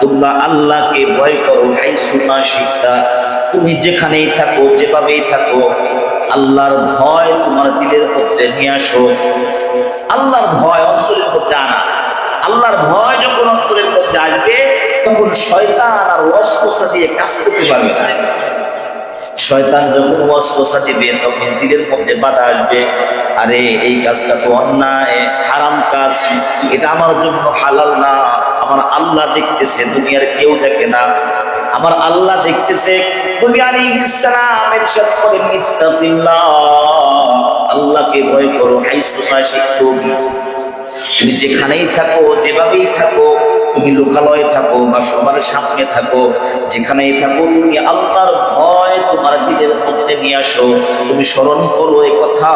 তোমরা আল্লাহকে ভয় করো হাইসু মা শিতা, তুমি যেখানেই থাকো যেভাবেই থাকো আল্লাহর ভয় তোমার দিলের মধ্যে নিয়ে আসো। আল্লাহর ভয় অন্তরের মধ্যে আনা। আল্লাহর ভয় যখন অন্তরের মধ্যে আসবে তখন শয়তান আর ওয়াসওয়াসা দিয়ে কাজ করতে পারবে না। শয়তান যখন ওয়াসওয়াসা দিবে তখন দিলের মধ্যে বাধা আসবে, আরে এই কাজটা তো অন্যায়, হারাম কাজ, এটা আমার জন্য হালাল না। আমার আল্লাহ দেখতেছে, দুনিয়ার কেউ দেখে না। আমার আল্লাহ দেখতেছে। নবী আলাইহিস সালাম ইরশাদ করেন, ইত্তাকিল্লাহ, আল্লাহকে ভয় করো হাইসু মা শিতুম। তুমি যেখানেই থাকো যেভাবেই থাকো, তুমি লোকালয়ে থাকো বা সবার সামনে থাকো, যেখানেই থাকো তুমি আল্লাহর ভয় তোমার দিলের মধ্যে নিয়ে আসো। তুমি স্মরণ করো এই কথা,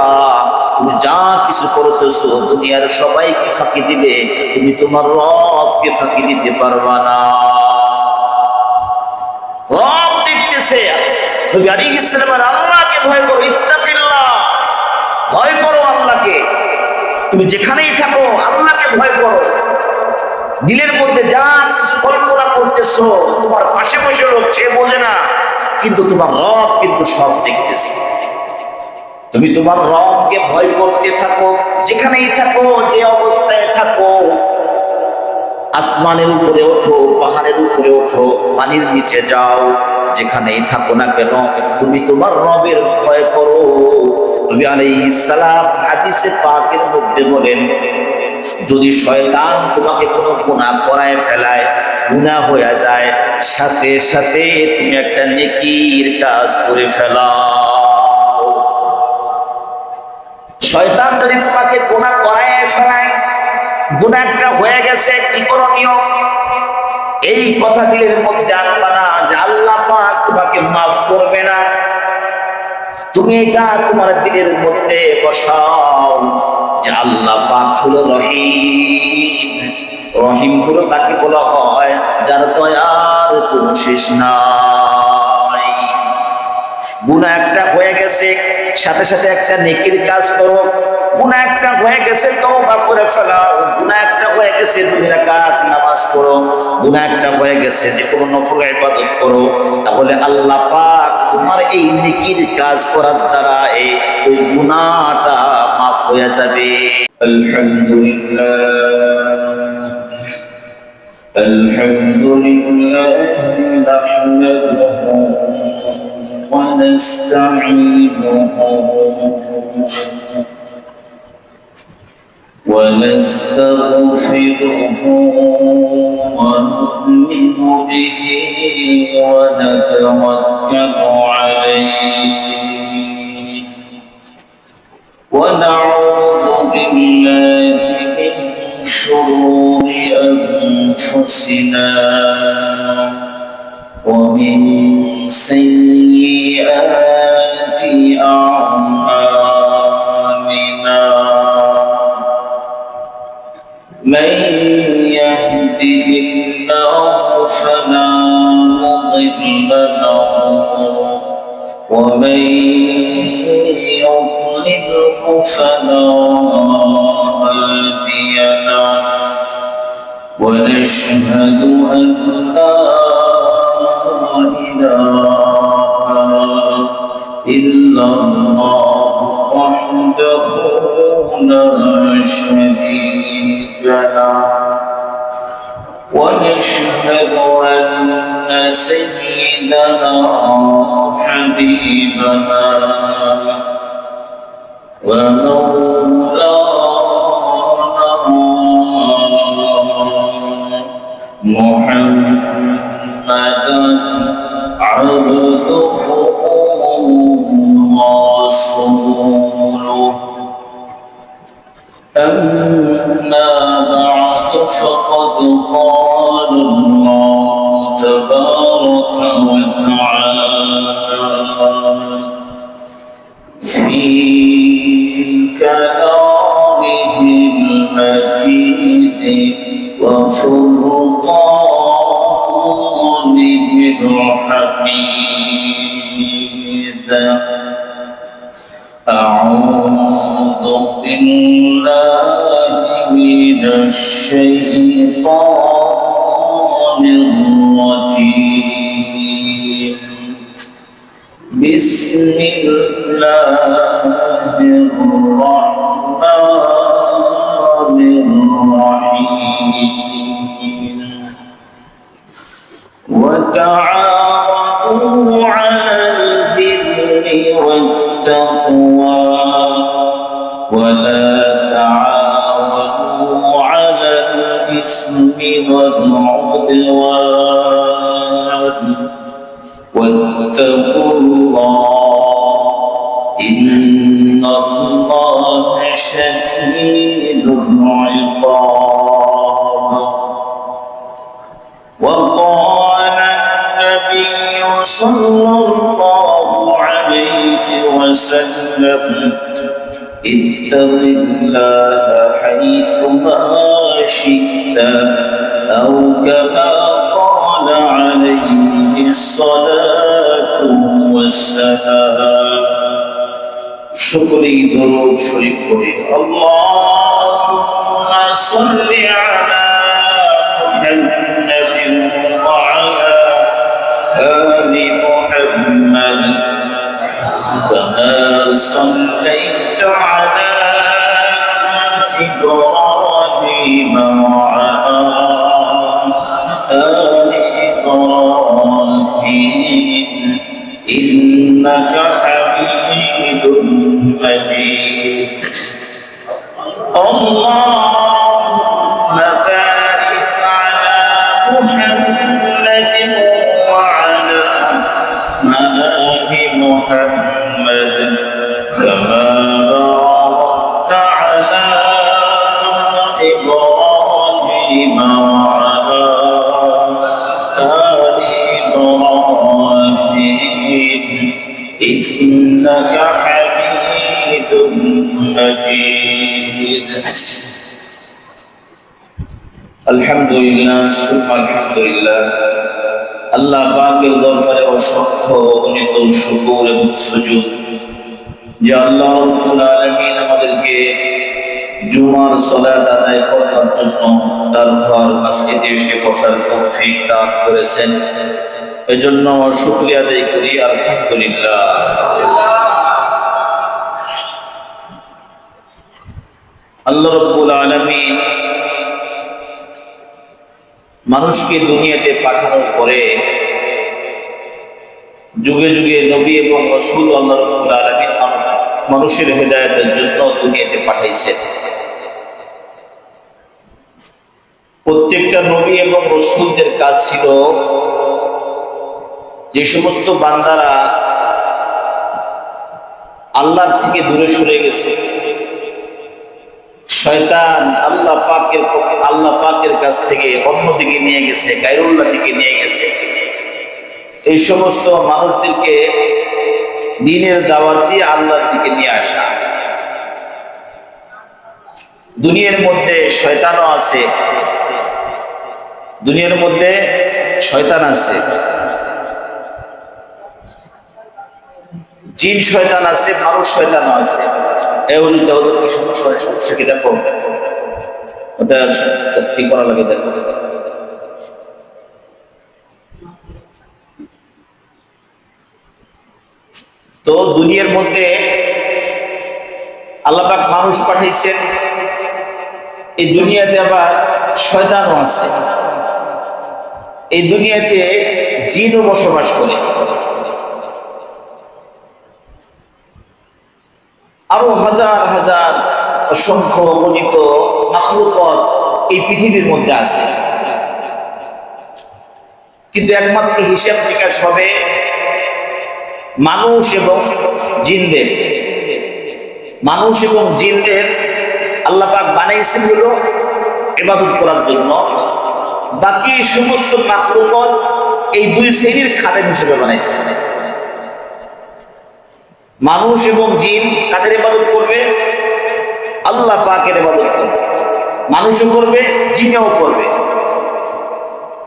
তুমি যা কিছু করতেছো দুনিয়ার সবাইকে ফাঁকি দিলে তুমি তোমার রবকে ফাঁকি দিতে পারবা না। রব দেখতেছে। নবী আলাইহিস সালাম আল্লাহকে ভয় করো, ইত্তাকিল্লাহ, ভয় করো আল্লাহকে। তুমি যেখানেই থাকো আল্লাহকে ভয় করো। দিলের মধ্যে যা কিছু কল্পনা করতেছো তোমার পাশে বসে লোক সে বোঝে না, কিন্তু তোমার রব কিন্তু সব দেখতেছে। তুমি তোমার রবকে ভয় করতে থাকো, যেখানেই থাকো যে অবস্থায় থাকো। আসমানের উপরে ওঠো, পাহাড়ের উপরে ওঠো, পানির নিচে যাও, যেখানেই থাকো না কেন তুমি তোমার রবের ভয় করো। নবী আলাইহিস সালাম হাদিসে পাকের মধ্যে বলেন, যদি শয়তান তোমাকে কোনো গুনাহ করায় ফেলায়, গুনাহ হয়ে যায়, সাথে সাথে তুমি একটা নেকির কাজ করে ফেলাও। শয়তান যদি তোমাকে গুনাহ করায় ফেলায়, গুনাহটা হয়ে গেছে, কি করণীয়? এই কথা দিলের মধ্যে আনবা না যে আল্লাহ পাক তোমাকে মাফ করবে না। তুমি এটা তোমার দিলের মধ্যে বসাও যে আল্লাহ পাক হলো রহিম। রহিম হলো তাকে বলা হয় যার দয়ার কোনো শেষ নাই। গুনাহ একটা হয়ে গেছে, সাথে সাথে একটা নেকির কাজ করো। গুনাহ একটা হয়ে গেছে, তওবা করে ফেলাও। গুনাহ একটা হয়ে গেছে, 2 রাকাত নামাজ পড়ো। গুনাহ একটা হয়ে গেছে, যে কোনো নফল ইবাদত করো। তাহলে আল্লাহ পাক তোমার এই নেকির কাজ করার দ্বারা ওই গুনাহটা মাফ হয়ে যাবে। আলহামদুলিল্লাহ নাহমাদুহু ونستعينه ونستغفره ونؤمن به ونتوكل عليه ونعوذ بالله من شرور أنفسنا ومن سيئات أعمالنا، من يهده الله فلا مضل له ومن يضلله فلا هادي له، ونشهد أن لا إله إلا الله وحده لا شريك له، ونشهد أن سيدنا حبيبنا ومولانا محمدا عبده ورسوله. أما بعد فقد قال الله تبارك وتعالى في كلامه المجيد وفرقانه الحميد. أعوذ بالله من الشيطان الرجيم بسم الله الرحمن الرحيم وتعاونوا على البر والتقوى ولا تعاونوا على الإثم والعدوان واتقوا الله إن الله شديد العقاب. وقال النبي صلى الله عليه وسلم اتق الله حيثما شئت أو كما قال عليه الصلاة والسلام. شكري درود شريف اللهم صل على محمد وعلى آل محمد كما صليت على إبراهيم وعلى آل إبراهيم إنك حميد مجيد. اللهم بارك على محمد وعلى آل محمد كما باركت على إبراهيم وعلى آل إبراهيم إنك حميد مجيد. আলহামদুলিল্লাহ সুবহান আলহামদুলিল্লাহ। আল্লাহ পাকের দরবারে অসংখ্য অগণিত শুকর এবং সুজুদ যে আল্লাহ রাব্বুল আলামিন আমাদেরকে জুমার সালাত আদায় করার জন্য তার ঘর মসজিদে এসে বসার তৌফিক দান করেছেন, এজন্য শুকরিয়া আদায় করি আলহামদুলিল্লাহ। আল্লাহ রাব্বুল আলামিন মানুষকে দুনিয়াতে পাঠানোর পরে যুগে যুগে নবী এবং রাসূল আল্লাহ রাব্বুল আলামিন মানুষের হেদায়েতের জন্য দুনিয়াতে পাঠাইছেন। প্রত্যেকটা নবী এবং রাসূলদের কাজ ছিল যে সমস্ত বান্দারা আল্লাহর থেকে দূরে সরে গেছে, শয়তান আল্লাহ পাকের কাছ থেকে অন্যদিকে নিয়ে গেছে, গায়রুল্লাহ দিকে নিয়ে গেছে, এই সমস্ত মানুষদেরকে দ্বীনের দাওয়াত দিয়ে আল্লাহর দিকে নিয়ে আসা। দুনিয়ার মধ্যে শয়তানও আছে, দুনিয়ার মধ্যে শয়তান আছে, জিন শয়তান আছে, মানুষ শয়তানও আছে। সমস্যা কি দেখো, ওটা কি করা লাগে দেখো। তো দুনিয়ার মধ্যে আল্লাহ পাক মানুষ পাঠাইছেন, এই দুনিয়াতে আবার শয়তানও আছে, এই দুনিয়াতে জিনও বসবাস করে, আরো হাজার হাজার অসংখ্য অগণিত মাখলুকাত এই পৃথিবীর মধ্যে আছে। কিন্তু একমাত্র হিসাব নিকাশ হবে মানুষ এবং জিনদের। মানুষ এবং জিনদের আল্লাহ পাক বানাইছেন হলো ইবাদত করার জন্য, বাকি সমস্ত মাখলুকাত এই দুই শ্রেণীর খাদেম হিসেবে বানাইছেন। মানুষ এবং জিন কাদের ইবাদত করবে? আল্লাহ পাকের ইবাদত করবে, মানুষও করবে, জিনেও করবে।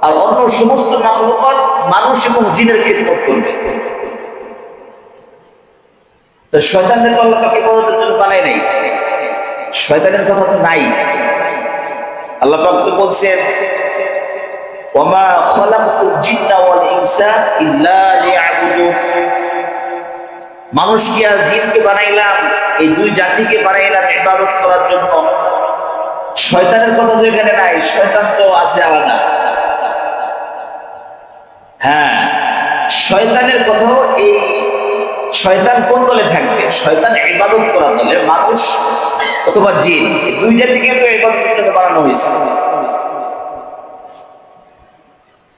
আর অন্য সমস্ত মাখলুকাত মানুষ এবং জিনের খিদমত করবে। তো শয়তানকে তো আল্লাহ পাক ইবাদতের জন্য বানায় নাই, শয়তানের কথা তো নাই। আল্লাহ পাক তো বলছেন ওয়ামা খালাকতুল জিন্না ওয়াল ইনসা ইল্লা লিয়াবুদুন, মানুষকে আর জিনকে বানাইলাম, এই দুই জাতিকে বানাইলাম ইবাদত করার জন্য। শয়তানের কথা তো এখানে নাই, শয়তান তো আছে আলাদা। হ্যাঁ, শয়তানের কথাও, এই শয়তান কোন দলে থাকবে? শয়তান ইবাদত করার দলে। মানুষ অথবা জিন, এই দুই জাতিকে তো ইবাদতের জন্য বানানো হয়েছে।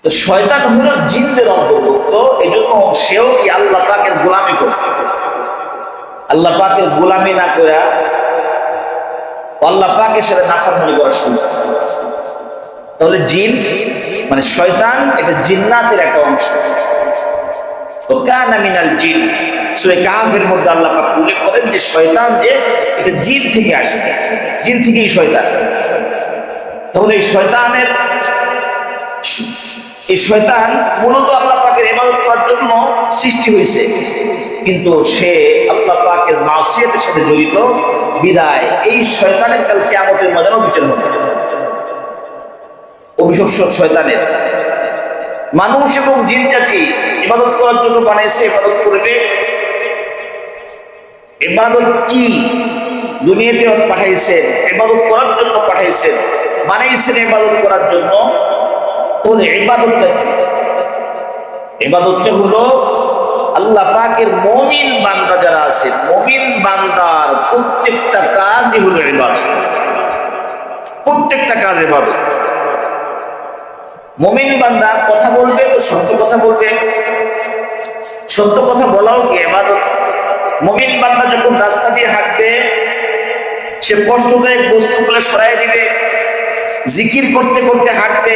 তো শয়তান হলো জিনদের অন্তর্ভুক্ত, এই জন্য সেও কি আল্লাহ পাকের গোলামি করবে। আল্লাহ পাকের গোলামি না করে আল্লাহ পাকের সাথে নাফরমানি করা শুরু। তাহলে জিন মানে শয়তান, এটা জিন্নাতের একটা অংশ। কানা মিনাল জিন, সূরা কাহফের মধ্যে আল্লাহ পাক উল্লেখ করেন যে শয়তান যে এটা জিন থেকে আসছে, জিন থেকেই শয়তান। তাহলে এই শয়তান মূলত আল্লাহ পাকের ইবাদত করার জন্য সৃষ্টি হয়েছে, কিন্তু সে আল্লাহ পাকের মাসিয়াতের সাথে জড়িত বিদায় এই শয়তানের কাল কিয়ামতের ময়দানে বিচার হবে। অভিশপ্ত শয়তানের মানুষ এবং জিন জাতি ইবাদত করার জন্য বানাইছে, ইবাদত করবে। ইবাদত কি? দুনিয়াতে পাঠাইছেন ইবাদত করার জন্য, পাঠাইছেন বানাইছেন ইবাদত করার জন্য। তাহলে ইবাদতটা কি? ইবাদতটা হলো আল্লাহ পাকের মুমিন বান্দা যারা আছে, মুমিন বান্দার প্রত্যেকটা কাজই হলো ইবাদত। প্রত্যেকটা কাজ ইবাদত। মুমিন বান্দা কথা বলবে তো সত্য কথা বলবে, সত্য কথা বলাও কি ইবাদত। মুমিন বান্দা যখন রাস্তা দিয়ে হাঁটবে, সে কষ্টদায়ক বস্তুগুলো সরাই দিবে, জিকির করতে করতে হাঁটবে,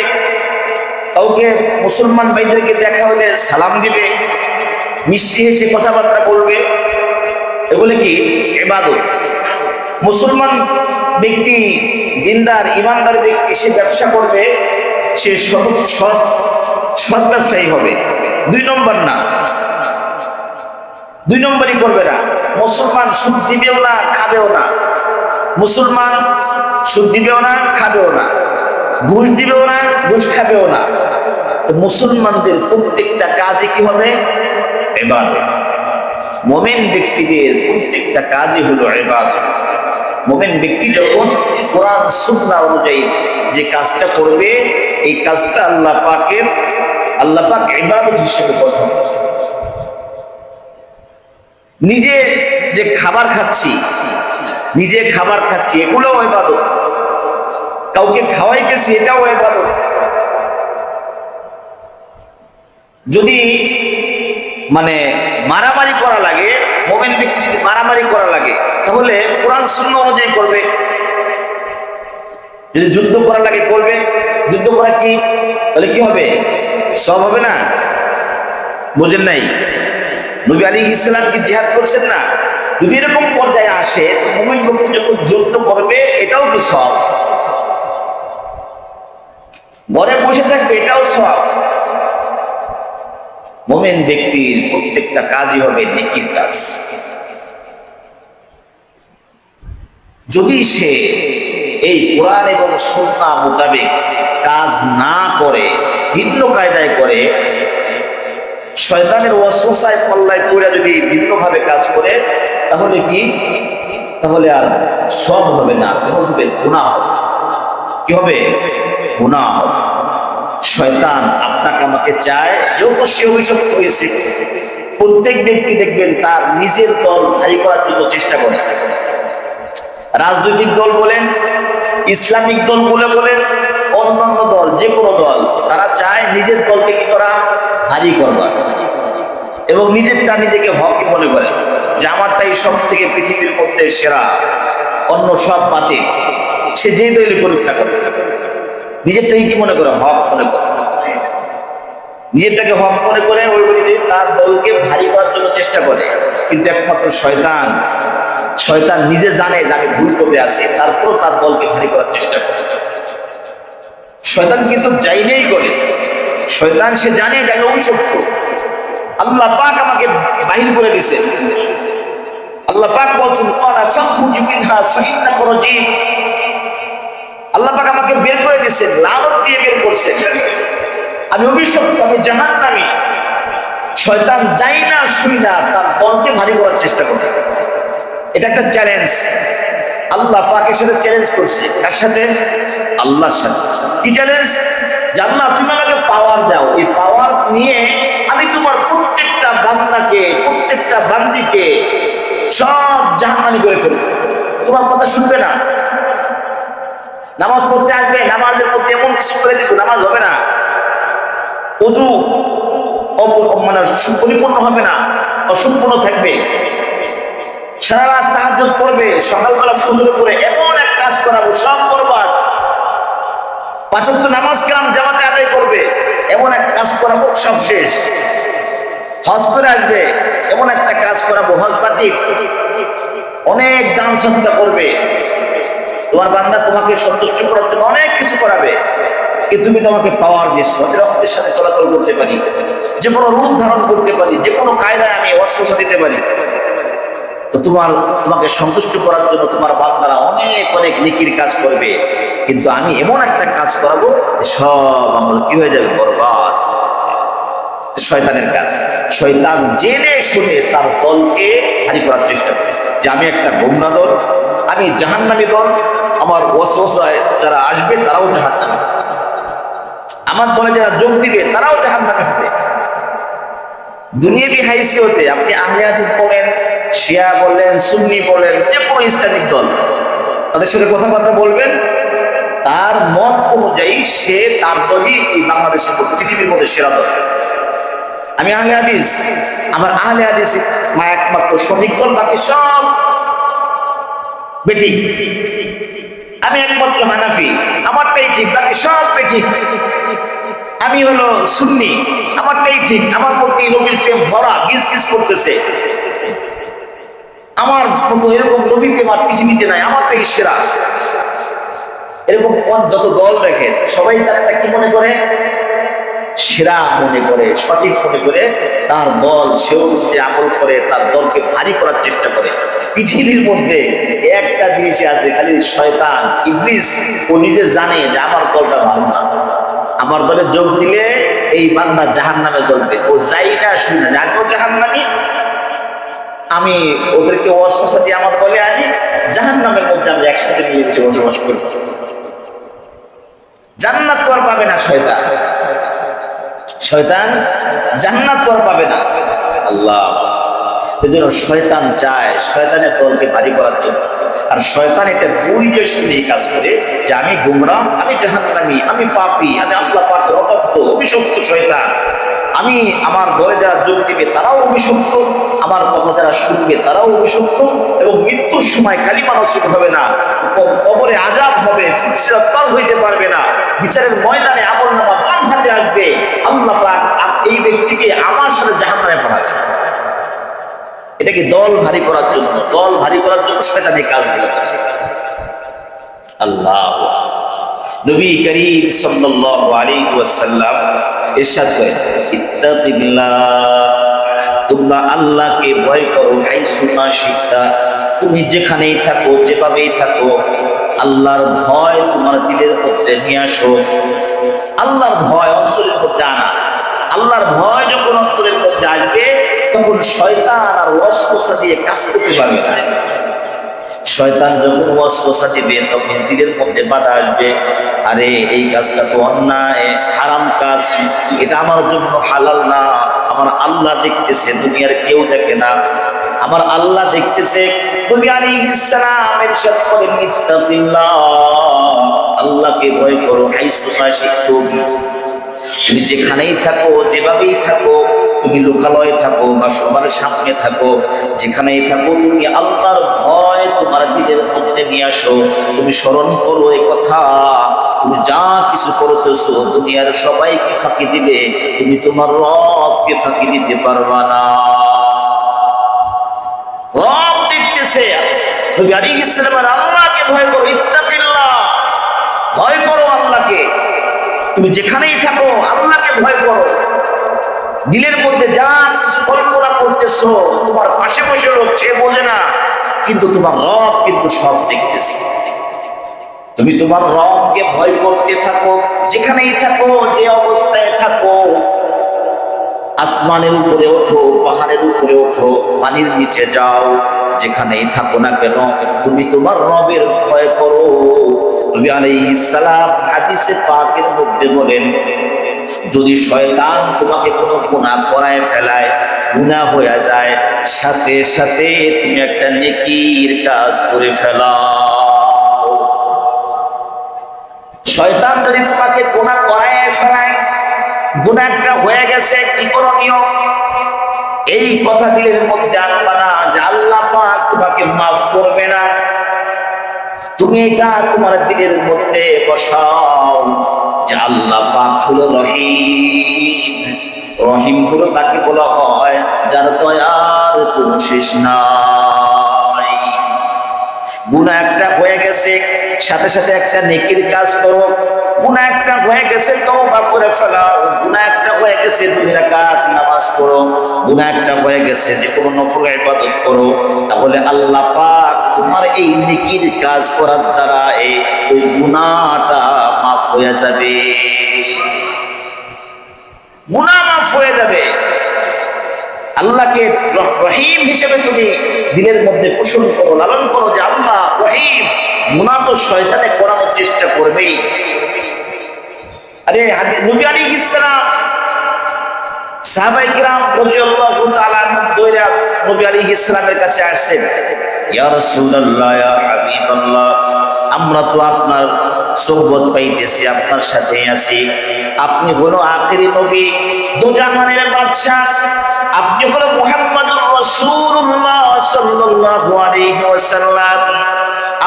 কাউকে মুসলমান ভাইদেরকে দেখা হলে সালাম দিবে, মিষ্টি হেসে কথাবার্তা বলবে, এগুলো কি ইবাদত। মুসলমান ব্যক্তি, দিনদার ইমানদার ব্যক্তি, সে ব্যবসা করবে, সে সৎ ব্যবসায়ী হবে। দুই নম্বর না, দুই নম্বরই করবে না। মুসলমান সুদ দিবেও না, খাবেও না। মুসলমান সুদ দিবেও না, খাবেও না। ঘুষ দিবেও না, ঘুষ খাবেও না। তো মুসলমানদের প্রত্যেকটা কাজে কি হবে? ইবাদত। মুমিন ব্যক্তিদের প্রত্যেকটা কাজই হলো ইবাদত। মুমিন ব্যক্তি যখন কোরআন সুন্নাহ অনুযায়ী যে কাজটা করবে, এই কাজটা আল্লাহ পাক ইবাদত হিসেবে গণ্য করবে। নিজে যে খাবার খাচ্ছি, এগুলোও ইবাদত। কাউকে খাওয়াইতেছি, এটাও ইবাদত। যদি মানে মারামারি করা লাগে, মুমিন ব্যক্তি যদি মারামারি করা লাগে, তাহলে কোরআন সুন্নাহ অনুযায়ী করবে। যদি যুদ্ধ করা লাগে করবে। যুদ্ধ করা কি? তাহলে কি হবে? সব হবে না? বুঝেন নাই? নবী আলাইহিস সালাম কি জিহাদ করছেন না? যদি এরকম পর্যায়ে আসে, মুমিন ব্যক্তি যখন যুদ্ধ করবে, এটাও কি সব? ঘরে বসে থাকবে, এটাও সব। মুমিন ব্যক্তির প্রত্যেকটা কাজই হবে নেকির কাজ। যদি সে এই কোরআন এবং সুন্নাহ মোতাবেক কাজ না করে, ভিন্ন কায়দায় করে, শয়তানের ওয়াসওয়াসায় পাল্লায় পড়ে যদি ভিন্নভাবে কাজ করে, তাহলে কি? তাহলে আর সব হবে না, তখন হবে গুনাহ হবে। কি হবে? গুনাহ হবে। শয়তান আপনাকে আমাকে চায়, যেহেতু সে অভিশপ্ত হয়েছে, প্রত্যেক ব্যক্তি দেখবেন তার নিজের দল ভারী করার জন্য চেষ্টা করে। রাজনৈতিক দল বলেন, ইসলামিক দল বলেন, অন্যান্য দল, যে কোনো দল, তারা চায় নিজের দলকে কি করা? ভারী করবার। এবং নিজেরটা নিজেকে হক মনে করে যে আমারটাই সব থেকে পৃথিবীর মধ্যে সেরা, অন্য সব বাতিল। সে যে দলই করুক না করে, নিজেরটাই কি মনে করে? হক মনে করে। নিজেরটাকে হক মনে করে ওই বলি তার দলকে ভারী করার জন্য চেষ্টা করে। কিন্তু একমাত্র শয়তান নিজে জানে যে আমি ভুল করতে আছি, তারপর তার দলকে ভারী করার চেষ্টা করে। শয়তান কিন্তু চাইলেই করে। শয়তান সে জানে যে আমি অভিশপ্ত, আল্লাহ পাক আমাকে বাহির করে দিছে। আল্লাহ পাক বলছেন ক্বালা ফাখরুজ মিনহা ফাইন্নাকা রাজীম। আল্লাহ পাক আমাকে বের করে দিয়েছেন, লানত দিয়ে বের করছেন, আমি অভিশপ্ত, আমি জাহান্নামী। শয়তান যাই না শুই না তার দলকে ভারী করার চেষ্টা করে। এটা একটা চ্যালেঞ্জ, আল্লাহ পাকের সাথে চ্যালেঞ্জ করছে। কার সাথে? আল্লাহর সাথে। কি চ্যালেঞ্জ? জান্নাত তুমি আমাকে পাওয়ার দাও, এই পাওয়ার নিয়ে আমি তোমার প্রত্যেকটা বান্দাকে, প্রত্যেকটা বান্দিকে সব জাহান্নামী করে ফেলবো। তোমার কথা শুনবে না, নামাজ পড়তে আসবে, নামাজের মধ্যে এমন কিছু করে দিব নামাজ হবে না, ওযু মানে পরিপূর্ণ হবে না, অসম্পূর্ণ থাকবে। সারা রাত তাহাজ্জুদ পড়বে, সকালবেলা ফজরে পড়ে এমন এক কাজ করাবো সব বরবাদ। 5 ওয়াক্ত নামাজ কালাম জামাতে আদায় করবে, এমন এক কাজ করাবো সব শেষ। হজ করে আসবে, এমন একটা কাজ করাবো হজ বাতিল। অনেক দান সদকা করবে, তোমার বান্দা তোমাকে সন্তুষ্ট করার জন্য অনেক কিছু করাবে, কিন্তু তুমি তোমাকে পাওয়ার দিচ্ছ, রক্তের সাথে চলাচল করতে পারি, যে কোনো রূপ ধারণ করতে পারি, যে কোনো কায়দায় আমি অস্ত্র দিতে পারি। তো তোমাকে সন্তুষ্ট করার জন্য তোমার বান্দারা অনেক অনেক নেকির কাজ করবে, কিন্তু আমি এমন একটা কাজ করাবো সব আমল কি হয়ে যাবে? বরবাদ। শয়তানের কাজ। শয়তান জেনে শুনে তার দলকে হারি করার চেষ্টা করে যে আমি একটা গোমরা দল, আমি জাহান্নামী দল, আমার ওয়াসওয়াসায় যারা আসবে তারাও জাহান্নামী, আমার দলে যারা যোগ দিবে তারাও জাহান্নামী হবে। দুনিয়াবি হাইসিয়তে আপনি আহলে হাদিস বলেন, শিয়া বলেন, সুন্নি বলেন, যে কোনো ইসলামিক দল, তাদের সাথে কথাবার্তা বলবেন, তার মত অনুযায়ী সে তার দলই এই বাংলাদেশের পৃথিবীর মধ্যে সেরা দল। আমি আহলে হাদিস, আমার আহলে হাদিস একমাত্র সঠিক দল, বাকি সব বেঠিক। আমি একমাত্র হানাফি, আমারটাই ঠিক, বাকি সব বেঠিক। আমি হলো সুন্নি, আমারটাই ঠিক, আমার প্রতি নবীর প্রেম ভরা গিজ গিজ করতেছে, আমার মতো এরকম নবী প্রেম আর পৃথিবীতে নাই, আমারটাই সেরা। এরকম যত দল দেখেন সবাই তার একটা কি মনে করে? সেরা মনে করে, সঠিক মনে করে তার দল সেও যে আমল করে, তার দলকে ভারী করার চেষ্টা করে। পৃথিবীর মধ্যে একটা জিনিস আছে, খালি শয়তান ইবলিস, ও নিজে জানে যে আমার দলটা ভালো না, আমার দলে যোগ দিলে এই বান্দা জাহান্নামে চলবে। ও যাই না শুনি না, জানবো জাহান্নামী, আমি ওদেরকে ওয়াসওয়াসা দিয়ে আমার দলে আনি, জাহান্নামের মধ্যে আমরা একসাথে মিলেমিশে বসবাস করি। জান্নাত তো আর পাবে না শয়তান, শয়তান জান্নাত তো আর পাবে না। আল্লাহ এজন্য শয়তান চায় শয়তানের দলকে ভারী করার জন্য, আর শয়তান এটা বুঝে শুনে কাজ করে যে আমি গুমরাহ, আমি জাহান্নামী, আমি পাপী, আমি আল্লাহ পাকের অবাধ্য, অভিশপ্ত শয়তান। আমি আমার দলে যারা যোগ দিবে তারাও অভিশপ্ত, আমার কথা যারা শুনবে তারাও অভিশপ্ত, এবং মৃত্যুর সময় কালিমা নসিব হবে না, কবরে আযাব হবে, ফুলসিরাত পার হইতে পারবে না, বিচারের ময়দানে আমলনামা বাম হাতে আসবে, আল্লাহ পাক এই ব্যক্তিকে আমার সাথে জাহান্নামে পাঠাবে। এটা কি দল ভারী করার জন্য? দল ভারী করার জন্য শয়তানি কাজগুলো করে। আল্লাহ নবী করিম সাল্লাল্লাহু আলাইহি ওয়াসাল্লাম ইরশাদ করেন, ইত্তাকিল্লাহ, তোমরা আল্লাহকে ভয় করো, হাইসু মা শিকতা, তুমি যেখানেই থাকো, যেভাবেই থাকো, আল্লাহর ভয় তোমার দিলের মধ্যে নিয়ে আসো। আল্লাহর ভয় অন্তরের মধ্যে আনা। আল্লাহর ভয় যখন অন্তরের মধ্যে আসবে, তখন শয়তান আর ওয়াসওয়াসা দিয়ে কাজ করতে পারবে না। শয়তান যখন ওয়াসওয়াসা দিবে, তখন দিলের মধ্যে বাধা আসবে, আরে এই কাজটা তো অন্যায়, হারাম কাজ, এটা আমার জন্য হালাল না, আমার আল্লাহ দেখতেছে, দুনিয়ার কেউ দেখে না, আমার আল্লাহ দেখতেছে। নবী আলাইহিস সালাম ইরশাদ করেন, ইত্তাকিল্লাহ, আল্লাহকে ভয় করো, হাইসু মা শিকতুম, তুমি যেখানেই থাকো, যেভাবেই থাকো, তুমি লোকালয়ে থাকো বা সবার সামনে থাকো, যেখানেই থাকো, তুমি আল্লাহর ভয় তোমার দিলের মধ্যে নিয়ে আসো। তুমি স্মরণ করো এই কথা, তুমি যা কিছু করতেছো দুনিয়ার সবাইকে ফাঁকি দিলে, তুমি তোমার রবকে ফাঁকি দিতে পারবা না। রব দেখতেছে। নবী আলাইহিস সালাম আল্লাহকে ভয় করো, ইত্তাকিল্লাহ, ভয় করো আল্লাহকে, তুমি যেখানেই থাকো আল্লাহকে ভয় করো। দিলের মধ্যে যা কিছু কল্পনা করতেছো, তোমার পাশে বসে লোক সে বোঝে না, কিন্তু তোমার রব কিন্তু সব দেখতেছে। তুমি তোমার রবকে ভয় করতে থাকো, যেখানেই থাকো, যে অবস্থায় থাকো। আসমানের উপরে ওঠো, পাহাড়ের উপরে ওঠো, পানির নিচে যাও, যেখানেই থাকো না কেন তুমি তোমার রবের ভয় করো। নবী আলাইহিস সালাম হাদিসে পাকের মধ্যে বলেন, যদি শয়তান তোমাকে কোনো গুনাহ করায় ফেলায়, গুনাহ হয়ে যায়, সাথে সাথে তুমি একটা নেকির কাজ করে ফেলাও। শয়তান যদি তোমাকে গুনাহ করায় ফেলায়, গুনাহটা হয়ে গেছে, কি করণীয়? এই কথা দিলের মধ্যে আনবা না যে আল্লাহ পাক তোমাকে মাফ করবে না। তুমি এটা তোমার দিলের মধ্যে বসাও যে আল্লাহ পাক হলো রহিম। রহিম হলো তাকে বলা হয় যার দয়ার কোনো শেষ নাই। গুনাহ একটা হয়ে গেছে, সাথে সাথে একটা নেকির কাজ করো। গুনাহ একটা হয়ে গেছে, তওবা করে ফেলাও। গুনাহ একটা হয়ে গেছে, 2 রাকাত নামাজ পড়ো। গুনাহ একটা হয়ে গেছে, যে কোনো নফল ইবাদত করো। তাহলে আল্লাহ পাক তোমার এই নেকির কাজ করার দ্বারা ওই গুনাহটা মাফ হয়ে যাবে। গুনাহ মাফ হয়ে যাবে। আল্লাহকে রহিম হিসেবে তুমি দিলের মধ্যে পোষণ করো, লালন করো যে আল্লাহ রহিম। গুনাহ তো শয়তানে করানোর চেষ্টা করবেই। আরে নবী আলাইহিস সালাম, সাহাবায়ে কিরাম রাদিয়াল্লাহু তাআলা আনহুম দৌড়া নবী আলাইহিস সালামের কাছে আসছেন, ইয়া রাসূলুল্লাহ, ইয়া হাবিবাল্লাহ, আমরা তো আপনার সোহবত পাইতেছি, আপনার সাথেই আছি। আপনি হলো আখেরি নবী, দোজাহানের বাদশা। আপনি হলো মুহাম্মদুর রাসূলুল্লাহ সাল্লাল্লাহু আলাইহি ওয়াসাল্লাম।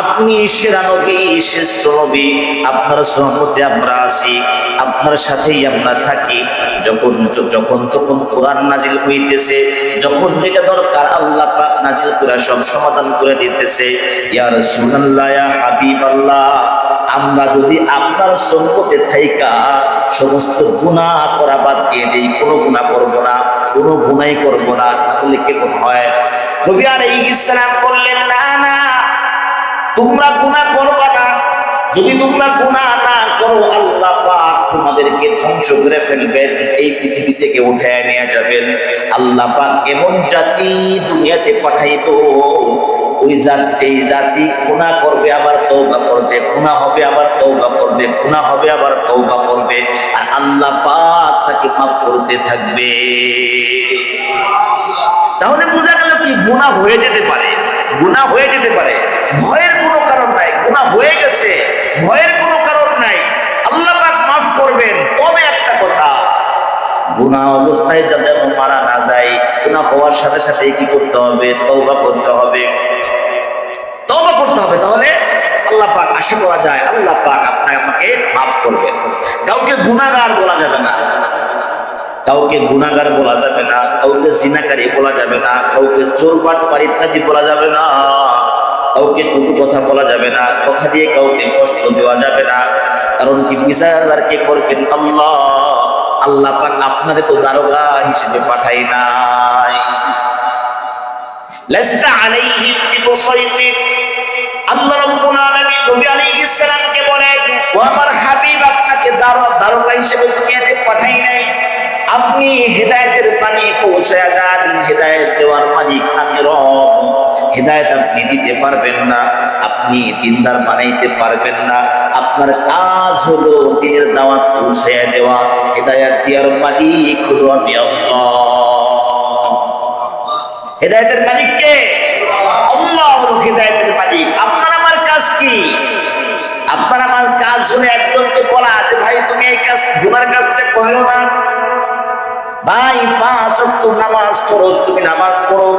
আপনি সেরা নবী, শ্রেষ্ঠ নবী। আপনার সোহবতে আমরা আছি, আপনার সাথেই আমরা থাকি। যখন তখন কোরআন নাজিল হইতেছে, যখন যেটা দরকার আল্লাহ পাক নাজিল করে সব সমাধান করে দিতেছে। ইয়া রাসূলুল্লাহ, ইয়া হাবিবাল্লাহ, আমরা যদি আপনার সোহবতে থাইকা সমস্ত গুনাহ করা বাদ দিয়ে দেই, কোনো গুনাহ করব না, কোনো গুনাহই করব না, তাহলে কেমন হয়? নবী আলাইহিস সালাম বললেন, না না, তোমরা গুনাহ করবা না। যদি তোমরা গুনাহ না করো, আল্লাহ পাক তোমাদেরকে ধ্বংস করে ফেলবেন, এই পৃথিবী থেকে উঠায় নিয়ে যাবেন। আল্লাহ পাক এমন জাতি দুনিয়াতে পাঠাইবো, ওই যেই জাতি গুনাহ করবে আবার তওবা করবে, গুনাহ হবে আবার তওবা করবে, গুনাহ হবে আবার তওবা করবে, আর আল্লাহ পাক তাকে মাফ করতে থাকবে। তাহলে বোঝা গেল কি, গুনাহ হয়ে যেতে পারে, গুনাহ হয়ে যেতে পারে, ভয়ের কোনো কারণ নাই। গুনাহ হয়ে গেছে, ভয়ের কোনো কারণ নাই, আল্লাহ পাক মাফ করবেন। তবে একটা কথা, গুনাহ অবস্থায় যাতে মারা না যায়, গুনাহ হওয়ার সাথে সাথে কি করতে হবে? তওবা করতে হবে, তওবা করতে হবে। তাহলে আল্লাহ পাক আশা করা যায় আল্লাহ পাক আপনাকে আমাকে মাফ করবেন। কাউকে গুনাহগার বলা যাবে না, কাউকে গুনাহগার বলা যাবে না, কাউকে জিনাকারী বলা যাবে না, কাউকে চোর বাটপার ইত্যাদি বলা যাবে না, কাউকে কটু কথা বলা যাবে না, কথা দিয়ে কাউকে কষ্ট দেওয়া যাবে না। কারণ কি, বিচার কে করবেন? আল্লাহ। আল্লাহ পাক আপনারে তো দারোগা হিসেবে পাঠাই নাই। লাস্তা আলাইহিম বিমুসাইতির। আল্লাহ রাব্বুল আলামিন নবী আলাইহিস সালামকে বলেন, ও আমার হাবিব, আপনাকে দারোগা হিসেবে দুনিয়াতে পাঠাই নাই। আপনি হেদায়েতের পানি পৌঁছায়া যান, হেদায়েত দেওয়ার মালিক আমি রব। হেদায়েত আপনি দিতে পারবেন না, আপনি দিনদার বানাইতে পারবেন না। আপনার কাজ হলো দিনের দাওয়াত পৌঁছায়া দেওয়া। হেদায়েত দেওয়ার মালিক হলো আমি আল্লাহ। হেদায়েতের মালিক কে? আল্লাহ হলো হেদায়েতের মালিক। আপনার আমার কাজ কি? আপনার আমার কাজ হলো একজনকে বলা যে ভাই তুমি এই কাজ, গুনার কাজটা করো না। ভাই 5 ওয়াক্ত নামাজ ফরজ, তুমি নামাজ পড়ো।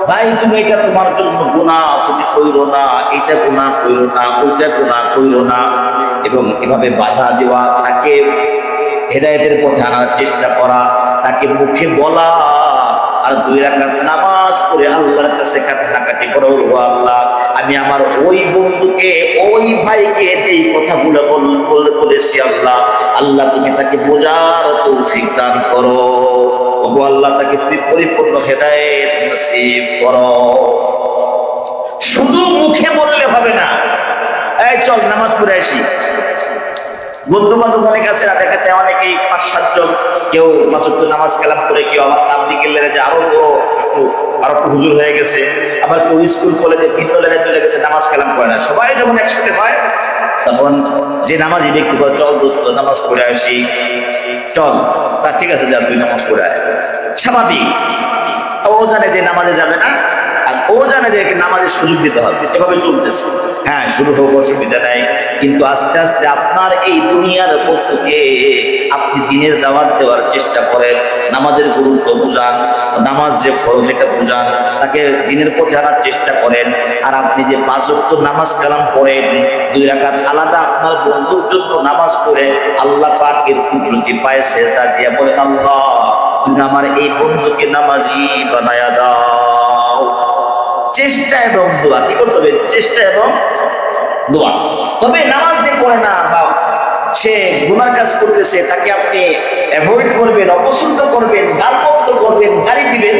ভাই তুমি এটা তোমার জন্য গুনাহ, তুমি কইরো না, এটা গুনাহ কইরো না, ওইটা গুনাহ কইরো না। এবং এভাবে বাধা দেওয়া, তাকে হেদায়েতের পথে আনার চেষ্টা করা, তাকে মুখে বলা, আর 2 রাকাত নামাজ নামাজ পড়ে আল্লাহর কাছে কান্নাকাটি করো, ও আল্লাহ আমি আমার ওই বন্ধুকে ওই ভাইকে এই কথাগুলো বলেছি আল্লাহ, আল্লাহ তুমি তাকে বোঝার তৌফিক দান করো, ও আল্লাহ তাকে তুমি পরিপূর্ণ হেদায়েত নসিব করো। শুধু মুখে বললে হবে না, এই চল নামাজ পড়ে আসি। বন্ধু বান্ধব অনেক আছে, দেখা যায় অনেকেই 5-7 জন, কেউ 5 ওয়াক্ত নামাজ কালাম করে, কেউ আবার তাবলীগের লাইনে আরো বড় আরো হুজুর হয়ে গেছে, আবার কেউ স্কুল কলেজে ভিন্ন লাইনে চলে গেছে, নামাজ কালাম করে না। সবাই যখন একসাথে হয় তখন যে নামাজি ব্যক্তি বলে চল দোস্ত নামাজ পড়ে আসি, চল তা ঠিক আছে যা তুই নামাজ পড়ে আয়। স্বাভাবিক, ও জানে যে নামাজে যাবে না, আর ও জানে যে নামাজের সুযোগ দিতে হবে, এভাবে চলতেছে। হ্যাঁ শুরু হোক, অসুবিধা নাই, কিন্তু আস্তে আস্তে আপনার এই দুনিয়ার বন্ধুকে আপনি দিনের দাওয়াত দেওয়ার চেষ্টা করেন, নামাজের গুরুত্ব বুঝান, নামাজ যে ফরজ এটা বুঝান, তাকে দিনের পথে আনার চেষ্টা করেন। আর আপনি যে 5 ওয়াক্ত নামাজ কালাম পড়েন, 2 রাকাত আলাদা আপনার বন্ধুর জন্য নামাজ পড়ে আল্লাহ পাকের কুদরতি পায়ে সেজদা দিয়ে বলেন, আল্লাহ তুমি আমার এই বন্ধুকে নামাজি বানায়া দাও। চেষ্টা এবং দোয়া, কি করতে হবে? চেষ্টা এবং দোয়া। তবে নামাজ যে পড়ে না বা সে গুনার কাজ করতেছে, তাকে আপনি অ্যাভয়েড করবেন, অপছন্দ করবেন, গালমন্দ করবেন, গালি দিবেন,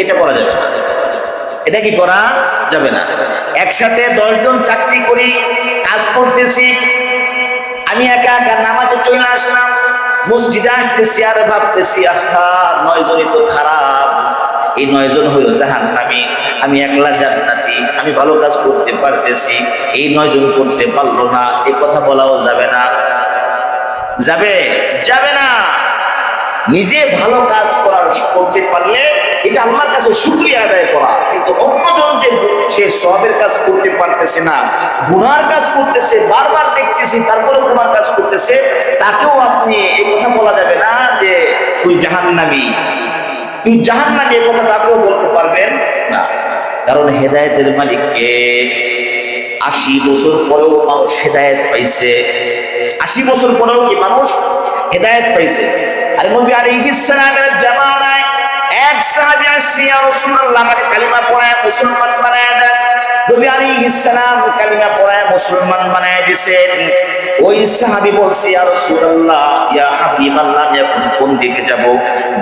এটা করা যাবে না। এটা কি করা যাবে না? একসাথে 10 জন চাকরি করি, কাজ করতেছি, আমি একা একা নামাজে চলে আসলাম, মসজিদে আসতেছি আর ভাবতেছি আহা 9 জনই তো খারাপ, এই 9 জন হইল জাহান্নামী, আমি একলা জান্নাতি, আমি ভালো কাজ করতে পারতেছি, এই 9 জন করতে পারলো না, এই কথা বলাও যাবে না। যাবে যাবে না। নিজে ভালো কাজ করতে পারলে এটা আল্লাহর কাছে শুকরিয়া আদায় করা, কিন্তু অন্যজন যে সে সওয়াবের কাজ করতে পারতেছে না, গুনার কাজ করতেছে, বারবার দেখতেছি তারপরে গুনার কাজ করতেছে, তাকেও আপনি এই কথা বলা যাবে না যে তুই জাহান্নামী, তুই জাহান্নামী, এই কথা তাকেও বলতে পারবেন না। কারণ হেদায়েতের মালিককে 80 বছর পরেও মানুষ হেদায়েত পাইছে, 80 বছর পরেও কি মানুষ হেদায়েত পাইছে। আর নবী আলাইহিস সালামের জামানায় এক সাহাবী আসছে, ইয়া রাসূলুল্লাহ আমাকে কালিমা পড়ায় মুসলমান বানায় দেন। নবী আলাইহিস সালাম কালিমা পড়ায় মুসলমান বানায় দিয়েছেন। ওই সাহাবী বলছে, ইয়া রাসূলুল্লাহ ইয়া হাবিবাল্লাহ আমি এখন কোন দিকে যাব,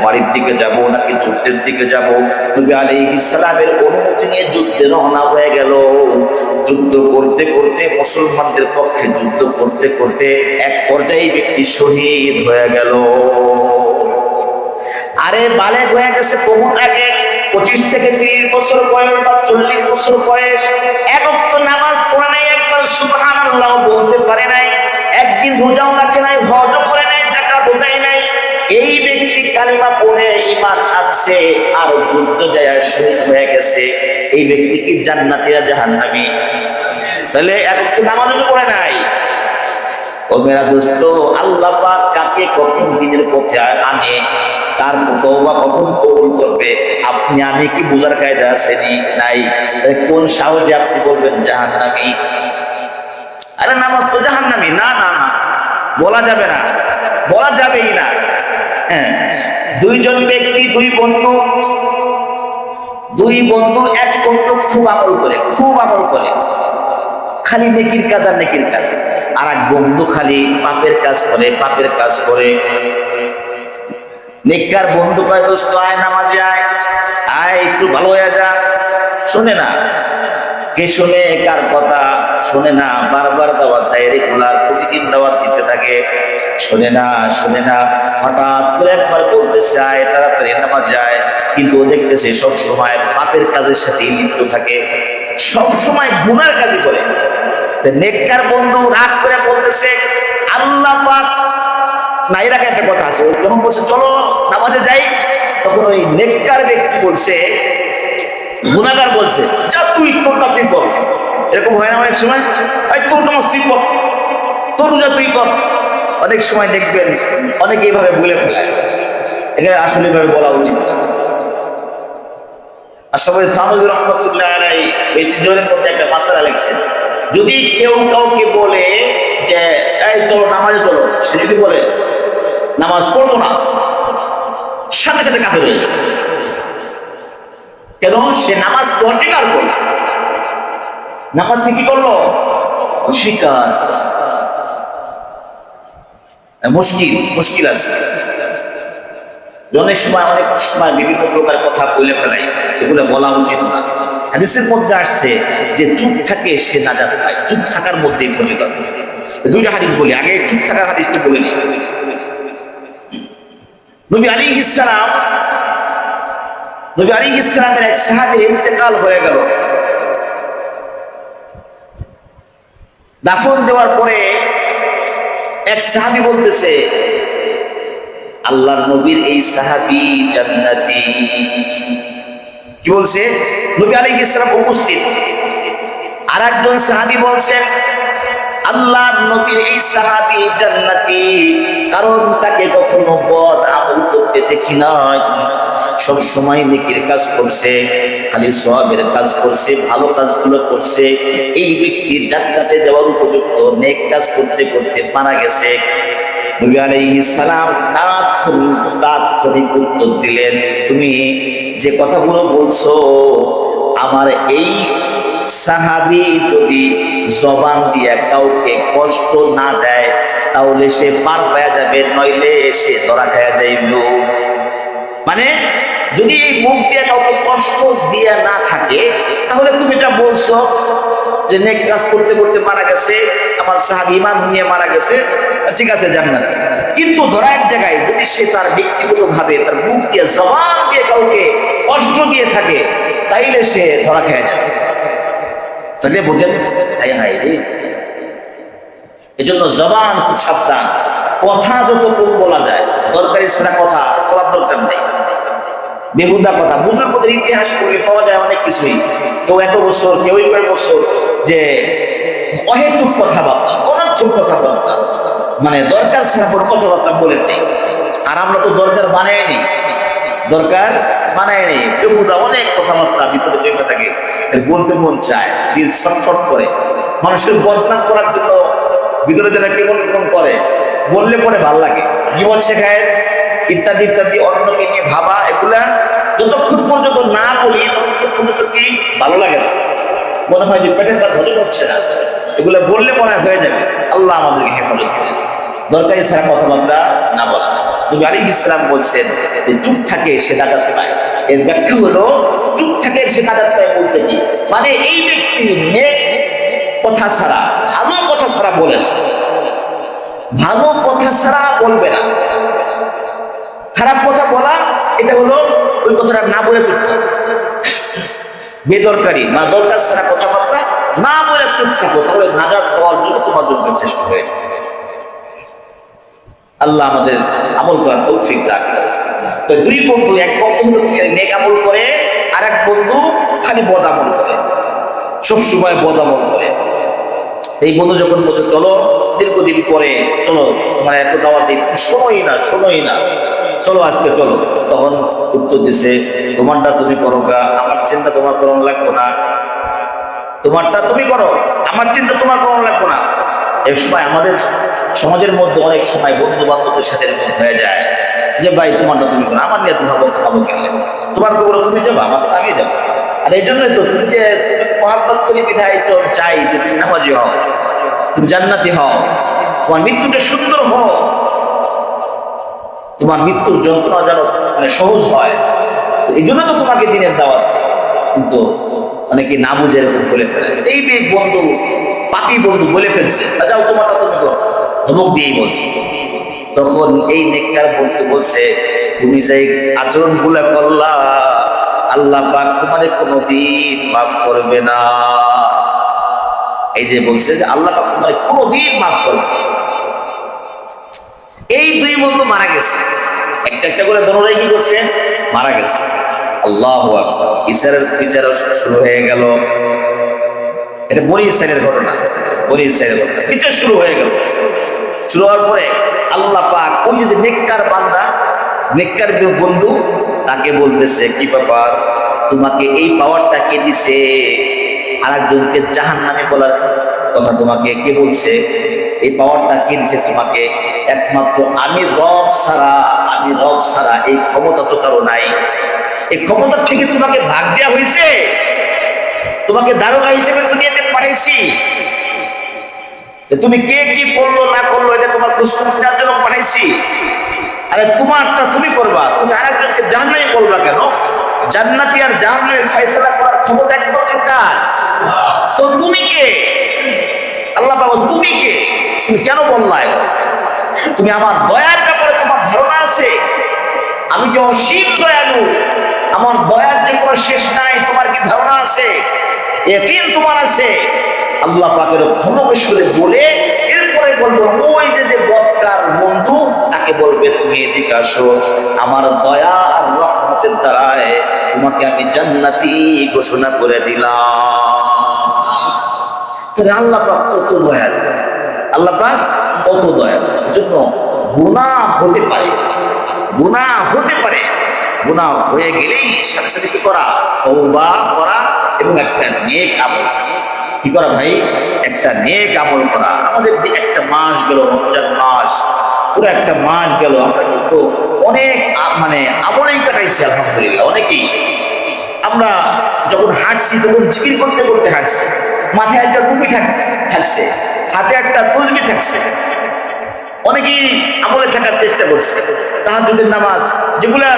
বাড়ির দিকে যাব নাকি যুদ্ধের দিকে যাব? নবী আলাইহিস সালামের অনুমতি নিয়ে যুদ্ধে রওনা হয়ে গেল। যুদ্ধ করতে করতে, মুসলমানদের পক্ষে যুদ্ধ করতে করতে এক পর্যায়ে ব্যক্তি শহীদ হয়ে গেল। আরে বালেগ হয়ে গেছে বহু আগে, 25 থেকে 30 বছর বয়স বা 40 বছর বয়স, এক ওয়াক্ত নামাজ পড়ে নাই, একবার সুবহানাল্লাহ বলতে পারে নাই, একদিন রোজাও রাখে নাই, হজও করে নাই, যাকাতও দেয় নাই। এই ব্যক্তি কালিমা পড়ে ঈমান আনছে আর যুদ্ধ যায় শহীদ হয়ে গেছে। এই ব্যক্তি কি জান্নাতি না জাহান্নামী? তাহলে এক ওয়াক্ত নামাজও পড়ে নাই। ও মেরা দোস্ত, আল্লাহ পাক কাকে কখন দিনের পথে আনে, তার তওবা কখন কবুল করবে, আপনি আমি কি বুঝার কায়দা আছে নাই? কোন সাহসে আপনি বলবেন জাহান্নামী? আরে নামাজ তো জাহান্নামী? না না না, বলা যাবে না, বলা যাবেই না। হ্যাঁ, 2 জন ব্যক্তি, 2 বন্ধু, এক বন্ধু খুব আমল করে, খালি নেকির কাজ আর নেকির কাজ, আর এক বন্ধু খালি পাপের কাজ করে। নেককার বন্ধু কয়, দোস্ত আয় নামাজে আয় একটু ভালো হয়ে যা। শোনে না, কে শোনে কার কথা? শোনে না, বারবার দাওয়াত দেয়, রেগুলার প্রতিদিন দাওয়াত দিতে থাকে, শোনে না। হঠাৎ করে একবার বলতেছে আয় তাড়াতাড়ি নামাজে আয়, কিন্তু ও দেখতেছে সব সময় পাপের কাজের সাথে লিপ্ত থাকে, সব সময় গুনার কাজই করে। নেককার বন্ধু রাগ করে বলতেছে, আল্লাহ পাক না, এর আগে একটা কথা আছে, যখন বলছে চলো নামাজে যাই, তখন ওই নেককার ব্যক্তি বলছে, গুনাহগার বলছে, যা তুই তোরটা তুই পড়। এরকম হয় না অনেক সময়, তোর নামাজ তুই পড়, তোর রোজা তুই কর। অনেক সময় দেখবেন অনেকে এইভাবে বলে ফেলায়, এটা আসলে ভাবে বলা উচিত না। আশরাফুল থানভী রাহমাতুল্লাহ আলাইহি এই চিজনের মধ্যে একটা মাসআলা লিখছেন, যদি কেউ কাউকে বলে যে এই চলো নামাজে চলো, সে যদি বলে নামাজ পড়বো না, সাথে সাথে কাফের হয়ে যাবে। কেন? সে নামাজকে অস্বীকার করল। নামাজ কি করলো? অস্বীকার। মুশকিল আছে। অনেক সময় বিভিন্ন প্রকার কথা বলে ফেলাই, এগুলো বলা উচিত না। হাদিসের মধ্যে আসছে যে চুপ থাকে সে নাজাত পায়, চুপ থাকার মধ্যেই ফজিলত। দুইটা হাদিস বলি, আগে চুপ থাকার হাদিসটা বলে নিই। নবী আলাইহিস সালামের এক সাহাবীর ইন্তেকাল হয়ে গেল। দাফন দেওয়ার পরে এক সাহাবী বলতেছে, আল্লাহর নবীর এই সাহাবী জান্নাতি। কি বলছে? নবী আলাইহিস সালাম উপস্থিত। আর একজন সাহাবী বলছেন, আল্লাহর নবীর এই সাহাবী জান্নাতি, কারণ তাকে কখনো বদ আমল করতে দেখি নাই। সব সময় নেকির কাজ করছে, খালি সওয়াবের কাজ করছে, ভালো কাজগুলো করছে। এই ব্যক্তি জান্নাতে যাওয়ার উপযুক্ত, নেক কাজ করতে করতে মারা গেছে। নবী আলাইহিস সালাম তাৎক্ষণিক উত্তর দিলেন, তুমি যে কথাগুলো বলছো, আমার এই সাহাবী যদি জবান দিয়ে কাউকে কষ্ট না দেয় তাহলে সে পার পেয়ে যাবে, নইলে সে ধরা খেয়ে যাইব। মানে যদি এই মুখ দিয়ে কাউকে কষ্ট দিয়ে না থাকে, তাহলে তুমি এটা বলছো যে নেক কাজ করতে করতে মারা গেছে, আমার সাহাবী ঈমান নিয়ে মারা গেছে, ঠিক আছে জান্নাতি। কিন্তু ধরা এক জায়গায় যদি সে তার ব্যক্তিগতভাবে তার মুখ দিয়ে জবান দিয়ে কাউকে কষ্ট দিয়ে থাকে, তাইলে সে ধরা খেয়ে যাবে। তাহলে বোঝেন, হাই হাই রে। এজন্য জবান খুব সাবধান, কথা যত কম বলা যায়, দরকারি ছাড়া কথা বলার দরকার নেই। বেহুদা কথা, বুজুর্গদের ইতিহাস পড়লে পাওয়া যায় অনেক কিছুই। কেউ এত বছর, কেউ কয়েক বছর, যে অহেতুক কথাবার্তা, অনর্থক কথাবার্তা, মানে দরকার ছাড়া কোনো কথাবার্তা বলেন নেই। আর আমরা তো দরকার বানাইনি, বেহুদা অনেক কথাবার্তা ভিতরে জমে থাকে, বলতে মন চায়, দিল ছটফট করে। মানুষের বদনাম করার জন্য ভিতরে যারা কেমন কেমন করে, বললে পরে ভাল লাগে, জীবন শেখায় ইত্যাদি ইত্যাদি, অন্যকে নিয়ে ভাবা, এগুলা যতক্ষণ পর্যন্ত না বলি ততক্ষণ পর্যন্ত কি ভালো লাগে না, মনে হয় যে পেটের ভাত হজম হচ্ছে না। এগুলা বললে মনে হয়ে যাবে। আল্লাহ আমাদেরকে হেফাজত করেন, দরকারি ছাড়া কথাবার্তা না বলা। নবী আলাইহিস সালাম বলছেন যে চুপ থাকে সে নাজাত পায়। এর ব্যাখ্যা হলো, চুপ থাকে সে নাজাত পায় বলতে কি, মানে এই ব্যক্তি নেক কথা ছাড়া, ভালো কথা ছাড়া বলে না, ভালো কথা ছাড়া বলবে না। খারাপ কথা বলা, এটা হলো ওই কথাটা না বলে চুপ থাকো, বেদরকারি না দরকার ছাড়া কথাবার্তা না বলে চুপ থাকো, তাহলে নাজাত পাওয়ার জন্য তোমার জন্য যথেষ্ট হয়ে যাবে। আল্লাহ আমাদের আমল করার তৌফিক দান করেন। তো দুই বন্ধু, এক বন্ধু হলো নেক আমল করে, আর এক বন্ধু খালি বদ আমল করে, সবসময় বদ আমল করে। এই বন্ধু যখন বলছে চলো, দীর্ঘদিন পরে চলো, তোমার এত দাওয়াত দিই, শোনোই না, চলো আজকে চলো, তখন উত্তর দিছে, তোমারটা তুমি করো গা, আমার চিন্তা তোমার করানো লাগবো না, তোমারটা তুমি করো, আমার চিন্তা তোমার করানো লাগবো না। এক সময় আমাদের সমাজের মধ্যে অনেক সময় বন্ধু বান্ধবদের সাথে হয়ে যায় যে ভাই তোমারটা তুমি করো, আমার নিয়ে তোমার বলতে পাবো কিনলে, তোমার খবর তুমি যাবো, আমার আমি যাবো। আর এই জন্যই তো তুমি যে মহাব্বত করি বিধায় তো চাই যে তুমি নামাজি হও, তুমি জান্নাতি হও, তোমার মৃত্যুটা সুন্দর হোক, তোমার মৃত্যুর যন্ত্রণা যেন মানে সহজ হয়। এই জন্য তো তোমাকে দিনের দাওয়াত দেয়। কিন্তু অনেকে না বুঝে এরকম বলে ফেলে। এই বন্ধু, পাপি বন্ধু বলে ফেলছে, যাও তোমারটা তুমি করো, ধমক দিয়েই বলছে। তখন এই নেককার বন্ধু বলছে, তুমি যে আচরণ গুলা করলা, আল্লাহ পাক তোমাদের কোনোদিন মাফ করবে না। এই যে বলছে যে আল্লাহ পাক তোমাদের কোনোদিন মাফ করবে না। এই দুই বন্ধু মারা গেছে, একটা একটা করে দোনোরাই কি করছে, মারা গেছে। আল্লাহু আকবার। বিচারের শুরু হয়ে গেল। এটা বনি ইসরাইলের ঘটনা, বিচার শুরু হয়ে গেল। শুরু হওয়ার পরে আল্লাহ পাক ওই যে নেককার বান্দা, নেককার বন্ধু, তাকে বলতেছে, কি ব্যাপার, তোমাকে এই পাওয়ারটা কে দিছে? আর একজনকে জাহান্নামে বলার কথা তোমাকে কে বলছে? এই পাওয়ারটা কে দিছে তোমাকে? একমাত্র আমি রব ছাড়া এই ক্ষমতা তো কারো নাই। এই ক্ষমতা থেকে তোমাকে ভাগ দেওয়া হয়েছে, তোমাকে দারোগা হিসেবে দুনিয়াতে পাঠাইছি। তুমি কে কি করলো না করলো এটা তোমার খোঁজখবর নেওয়ার জন্য পাঠাইছি। আরে তোমারটা তুমি করবা, তুমি আরেকজনকে জাহান্নামে বলবা কেন? জান্নাতি আর জাহান্নামে ফয়সালা করার ক্ষমতা একমাত্র কার? তো তুমি কে? আল্লাহ বাবা তুমি কে? তুমি কেন বললা? তুমি আমার দয়ার ব্যাপারে তোমার ধারণা আছে? আমি যে অসীম দয়ালু, আমার দয়ার যে কোনো শেষ নাই, তোমার কি ধারণা আছে? ইয়াকিন তোমার আছে? আল্লাহ পাকের ঘনকেশ্বরে বলে এরপরে বলবো ওই যে বদকার বন্ধু তাকে বলবে তুমি এদিকে আসো, আমার দয়া আর রহমতের দ্বারায় তোমাকে আমি জান্নাতি ঘোষণা করে দিলাম। তাহলে আল্লাহ পাক কত দয়ালু, আল্লাহ পাক কত দয়ালু। এজন্য গুনাহ হতে পারে, গুনাহ হতে পারে, গুনাহ হয়ে গেলেই সাথে সাথে কি করা? তওবা করা এবং একটা নেক আমল কি করা ভাই? একটা নেক আমল করা। আমাদের একটা মাস গেল, রমজান মাস, পুরো একটা মাস গেল, আমরা কিন্তু অনেক মানে আমলেই কাটাইছি আলহামদুলিল্লাহ। অনেকেই আমরা যখন হাঁটছি তখন জিকির করতে করতে হাঁটছি, মাথায় একটা টুপি থাকছে, হাতে একটা তসবিহ থাকছে। অনেকেই আমলে থাকার চেষ্টা করছে। তাহাজ্জুদের নামাজ যেগুলা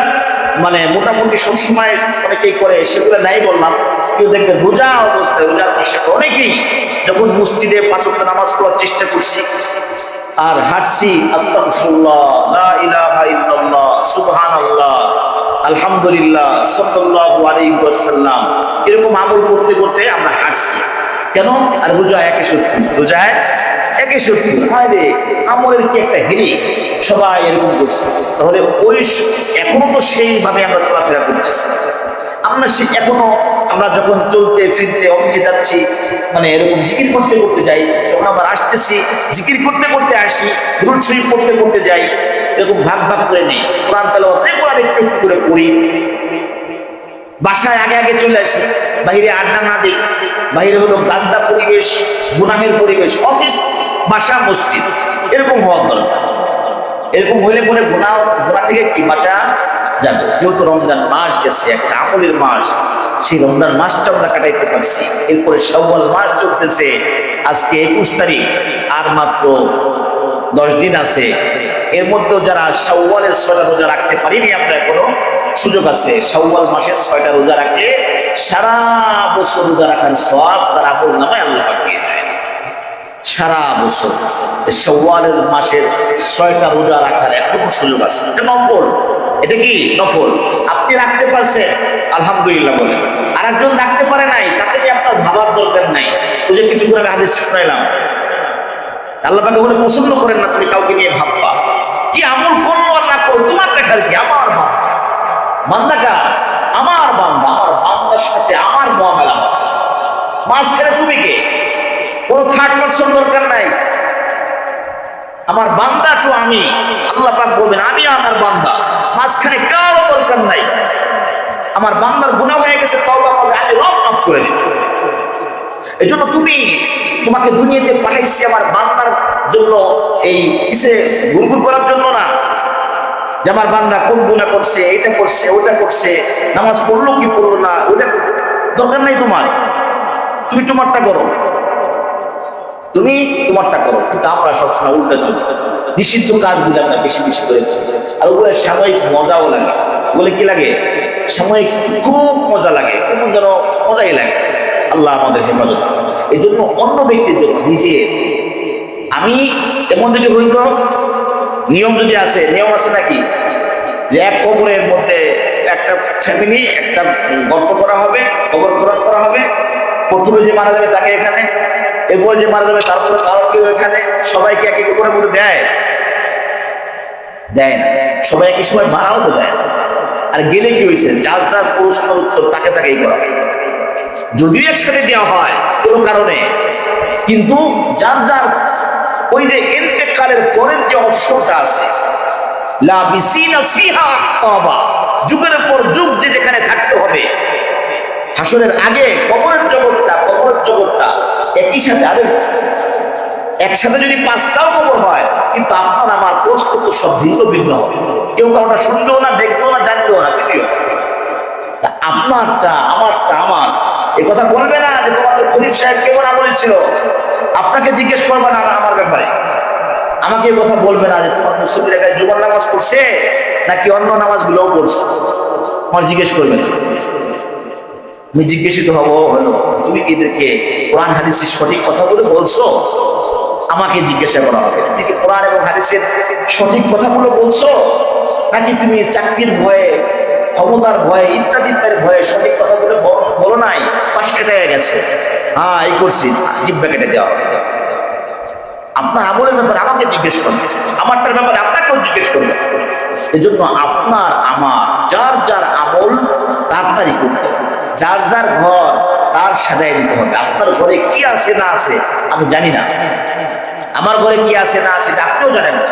মানে মোটামুটি সবসময় অনেকেই করে সেগুলো নাই বললাম, কেউ দেখবে রোজা অবস্থায়, রোজার পাশে অনেকেই যখন মসজিদে 5 ওয়াক্ত নামাজ পড়ার চেষ্টা করছি আর হাঁটছি, আস্তাগফিরুল্লাহ, লা ইলাহা ইল্লাল্লাহ, সুবহানাল্লাহ, আলহামদুলিল্লাহ, সাল্লাল্লাহু আলাইহি ওয়াসাল্লাম, এরকম আমল করতে করতে আমরা হাঁটছি। কেন? আর রোজা একে সত্যি, রোজায় একে সত্যি হয় রে, আমলের কি একটা হেরি, সবাই এরকম করছে। তাহলে ওই এখনো তো সেইভাবে আমরা চলাফেরা করতেছি। আমরা এখনো আমরা যখন চলতে ফিরতে অফিসে যাচ্ছি, মানে এরকম জিকির করতে করতে যাই, যখন আবার আসতেছি জিকির করতে করতে আসি, দুরূদ শরীফ পড়তে পড়তে যাই, এরকম ভাগ ভাগ করে নেই। কোরআন তেলাওয়াত কোরআন একটু একটু করে পড়ি, বাসায় আগে আগে চলে আসি, বাইরে আড্ডা না দিই। বাইরে হলো গান্দা পরিবেশ, গুনাহের পরিবেশ, অফিস, বাসা, মসজিদ, এরকম হওয়ার দরকার। এরকম হইলে পরে গুনাহ থেকে কি বাঁচা যাবে? যেহেতু রমজান মাস গেছে, একটা আমলের মাস, সেই রমজান মাসটা আমরা কাটাইতে পারছি। এরপরে শাওয়াল মাস চলতেছে, আজকে 21 তারিখ, আর মাত্র 10 দিন আছে। এর মধ্যেও যারা শাওয়ালের 6টা রোজা রাখতে পারিনি আমরা, এখনো সুযোগ আছে। শাওয়াল মাসের 6টা রোজা রাখলে সারা বছর রোজা রাখার সওয়াব তার আমল নামায় আল্লাহ পাক দিয়ে দেয়। সারা বছর শাওয়ালের মাসের 6টা রোজা রাখার এখনো সুযোগ আছে। এটা নফল, এটা কি নফল। আপনি রাখতে পারছেন আলহামদুলিল্লাহ বলেন, আর একজন রাখতে পারে নাই, তাকে নিয়ে আপনার ভাবার দরকার নাই। ওই যে কিছু করে হাদিসটা শুনাইলাম, আল্লাহ পাক ওগুলো পছন্দ করেন না তুমি কাউকে নিয়ে ভাববা। কি আমল করলো আর না করলো তোমার দেখার কি? আমার বান্দাটা আমার বান্দা, আমার বান্দার সাথে আমার মুআমালা হবে। মাঝখানে তুমি কে? কোনো থার্ড পারসন দরকার নাই। আমার বান্দা তো আমি, আল্লাহ পাক বলবেন আমি আমার বান্দা, মাঝখানে কারো দরকার নাই। আমার বান্দার গুনাহ হয়ে গেছে, তওবা করবে, আমি রব মাফ করে দেব। এজন্য তোমাকে দুনিয়াতে পাঠাইছি আমার বান্দার জন্য, এই কিসে গুরগুর করার জন্য না, যে আমার বান্দা কোন গুনাহ করছে, এটা করছে, ওটা করছে, নামাজ পড়লো কি পড়লো না, ওটা দরকার নাই তোমার। তুমি তোমারটা করো, তুমি তোমারটা করো। কিন্তু আমরা সবসময় উল্টা চলি, নিষিদ্ধ কাজগুলো আমরা বেশি বেশি করে, আর ওগুলো সাময়িক মজাও লাগে। বলে কি লাগে? সাময়িক খুব মজা লাগে, কেমন যেন মজাই লাগে। আল্লাহ আমাদের হেফাজত। এই জন্য অন্য ব্যক্তির জন্য নিজে, আমি এমন যদি হইতো, নিয়ম যদি আছে, নিয়ম আছে নাকি যে এক কবরের মধ্যে একটা ফ্যামিলি, একটা গর্ত করা হবে, কবর খনন করা হবে, প্রথমে যে মারা যাবে তাকে এখানে, এরপরে যে মারা যাবে তারপরে তারও কেউ এখানে, সবাইকে একই কবরের মধ্যে দেয় না। সবাই একই সময় মারাও তো যায় না। আর গেলে কি হয়েছে? যার যার প্রশ্ন উত্তর তাকে তাকেই করা হয়, যদিও একসাথে দেওয়া হয় কোনো কারণে, কিন্তু যার যার ওই যে ইন্তেকালের পরের যে অবসরটা আছে, লাবিসিনা ফিহা আহকাবা, যুগের পর যুগ যে যেখানে থাকতে হবে। হাসরের আগে কবরের জগৎটা একই সাথে, একসাথে যদি 5টাও কবর হয়, কিন্তু আপনার আমার প্রশ্ন তো সব ভিন্ন ভিন্ন হবে। কেউ কারোটা শুনলেও না, দেখলেও না, জানলেও না, কিছুই হবে। আপনারটা আমারটা আমার, এ কথা বলবে না যে তোমাদের খলিফ সাহেব কেমন আমল ছিল। আপনাকে জিজ্ঞেস করবে না আমার ব্যাপারে, আমাকে এ কথা বলবে না যে তোমার মুসলিমের এলাকায় জুমার নামাজ পড়ছে নাকি অন্য নামাজগুলোও পড়ছে, আমার জিজ্ঞেস করবে না। আমি জিজ্ঞাসিত হবো, হলো তুমি কি এদেরকে কোরআন হাদিসের সঠিক কথাগুলো বলছো, আমাকে জিজ্ঞাসা করা হবে তুমি কি কোরআন এবং হাদিসের সঠিক কথাগুলো বলছো, নাকি তুমি চাকরির ভয়ে, ক্ষমতার ভয়ে, ইত্যাদি ইত্যাদি ভয়ে সঠিক কথাগুলো বলো নাই, পাশ কেটে গেছে, হ্যাঁ এই করছি, জিব্বা কেটে দেওয়া হবে। আপনার আমলের ব্যাপারে আমাকে জিজ্ঞেস করবে, আমারটার ব্যাপারে আপনাকেও জিজ্ঞেস করবে। এজন্য আপনার আমার যার যার আমল তার তারই করতে হবে, যার যার ঘর তার সাজাই দিতে হবে। আপনার ঘরে কি আছে না আছে আমি জানি না, আমার ঘরে কি আছে না আছে আপনিও জানেন না।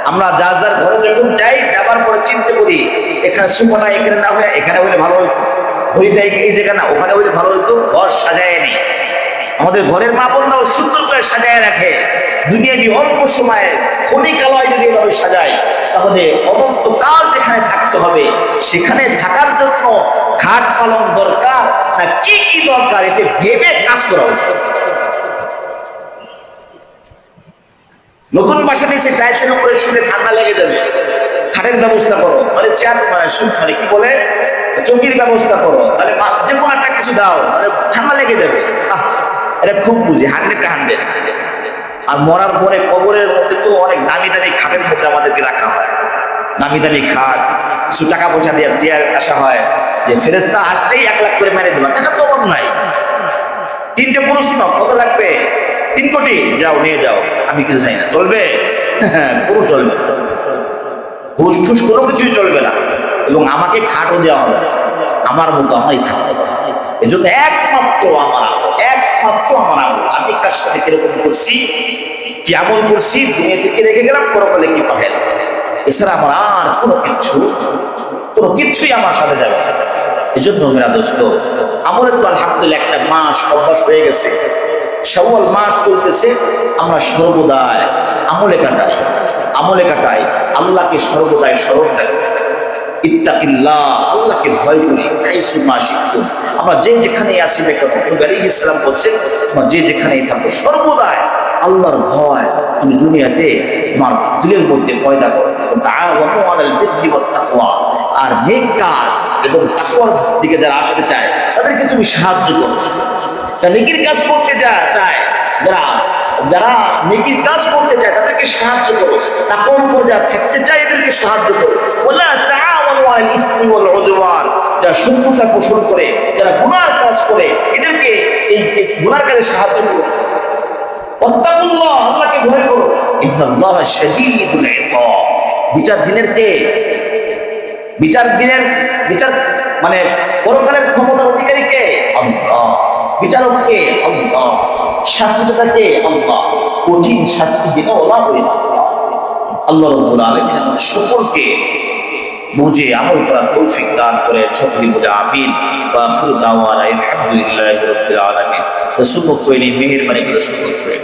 আমরা যার যার ঘরে যখন যাই, যাবার পরে চিন্তা করি এখানে সুপাটা এখানে না হয়ে এখানে হইলে ভালো হইতো, ওইটা এই জায়গা না ওখানে হইলে ভালো হইতো, ঘর সাজায় নেই। আমাদের ঘরের মা বোনরাও সুন্দর করে সাজায় রাখে। দুনিয়াবি অল্প সময়ে ক্ষণিকালয় যদি এভাবে সাজায়, তাহলে অনন্তকাল যেখানে থাকতে হবে সেখানে থাকার জন্য খাট পালং দরকার না কি কি দরকার, এতে ভেবে কাজ করা উচিত। নতুন বাসা নিচে টাইলসের উপরে শুনে ঠান্ডা লেগে যাবে, খাটের ব্যবস্থা করো, মানে চেয়ার মানে কি বলে চৌকির ব্যবস্থা করো, তাহলে যে কোনো একটা কিছু দাও, মানে ঠান্ডা লেগে যাবে। এটা খুব বুঝি 100 আর মরার পরে কবরের মধ্যে তো অনেক দামি দামি খাটের মধ্যে আমাদেরকে রাখা হয়, দামি দামি খাট, কিছু টাকা পয়সা দিয়ে আসা হয় যে ফেরেশতা আসলেই 1 লাখ করে মেরে দেবা, টাকা তো অভাব নাই। 3টে প্রশ্ন কত লাগবে, 3 কোটি, যাও নিয়ে যাও, আমি কিছু চাই না, চলবে? পুরো চলবে, ঘুষ ঠুস কোনো কিছুই চলবে না, এবং আমাকে খাটও দেওয়া হবে না, আমার মতো আমারই থাকতে হবে। এই জন্য একমাত্র আমার আমল, আমি কার সাথে কিরকম করছি, কি আমল করছি, দুনিয়া থেকে রেখে গেলাম, পরকালে কি পাঠালাম, এছাড়া আমার আর কোনো কিছুই আমার সাথে যাবে না। এই জন্য মেরা দোস্ত, আমলের তো আলহামদুলিল্লাহ একটা মাস অভ্যাস হয়ে গেছে, শাওয়াল মাস চলতেছে, আমরা সর্বদাই আমলে কাটাই, আল্লাহকে সর্বদাই স্মরণ রাখি, ইত্তাকিল্লাহ, আল্লাহকে ভয় করি, হাইসু মা শিখতুম, আমরা যে যেখানে আছি না কেন, নবী আলাইহিস সালাম বলছেন আমরা যে যেখানেই থাকবো সর্বদাই আল্লাহর ভয় তুমি দুনিয়াতে তোমার দিলের মধ্যে পয়দা করো, তাআওয়ানু আলাল বিররি ওয়াত তাকওয়া, আর নেক কাজ এবং তাকওয়ার দিকে যারা আসতে চায় তাদেরকে তুমি সাহায্য করো। যারা নেকির কাজ করতে চায়, যারা নেকির কাজ করতে চায় তাদেরকে সাহায্য করো, তাকওয়ার উপর যারা থাকতে চায় এদেরকে সাহায্য করো। ওয়ালা তাআওয়ানু আলাল ইসমি ওয়াল উদওয়ান, যারা শত্রুতা পোষণ করে, যারা গুনার কাজ করে এদেরকে এই গুনার কাজে সাহায্য করো। ওয়াত্তাকুল্লাহ, আল্লাহকে ভয় করো, ইন্নাল্লাহা শাদীদুল ইকাব, বিচার মানে পরকালের ক্ষমতার অধিকারী কে? আল্লাহ। বিচারক কে? আল্লাহ। শাস্তিদাতা কে? আল্লাহ। কঠিন শাস্তি যেটা ওলা করে আল্লাহ রাব্বুল আলামিন আমাদের সকলকে বুঝে আমল করার তৌফিক দান করে, সকলে বলে আমিন। ওয়া আখিরু দাওয়ানা আলহামদুলিল্লাহি রাব্বিল আলামিন। রাসূলুল্লাহ মেহেরবানি করে সুন্নাত করে